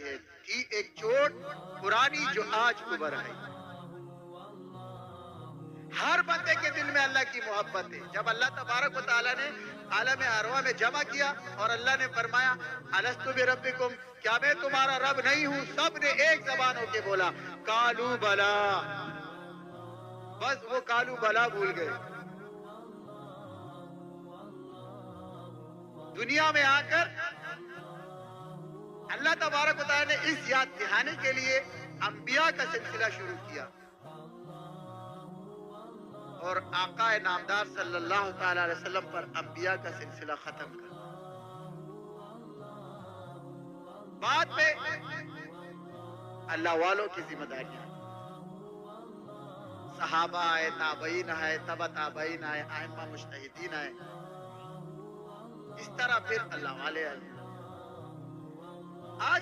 ہے، تھی ایک چوٹ پرانی جو آج ابھر آئی۔ ہر بندے کے دل میں اللہ کی محبت ہے۔ جب اللہ تبارک و تعالیٰ نے عالم ارواح میں جمع کیا اور اللہ نے فرمایا الستو بربکم، کیا میں تمہارا رب نہیں ہوں؟ سب نے ایک زبان ہو کے بولا قالوا بلا، بس وہ قالوا بلا بھول گئے۔ دنیا میں آ کر اللہ تبارک و تعالیٰ نے اس یاد دہانے کے لیے انبیاء کا سلسلہ شروع کیا اور آقا نامدار صلی اللہ تعالی علیہ وسلم پر انبیاء کا سلسلہ ختم کر دیا۔ بعد میں اللہ والوں کی ذمہ داریاں، صحابہ آئے، تابعین آئے، تبع تابعین آئے، ائمہ مجتہدین آئے، اس طرح پھر اللہ والے آئے۔ آج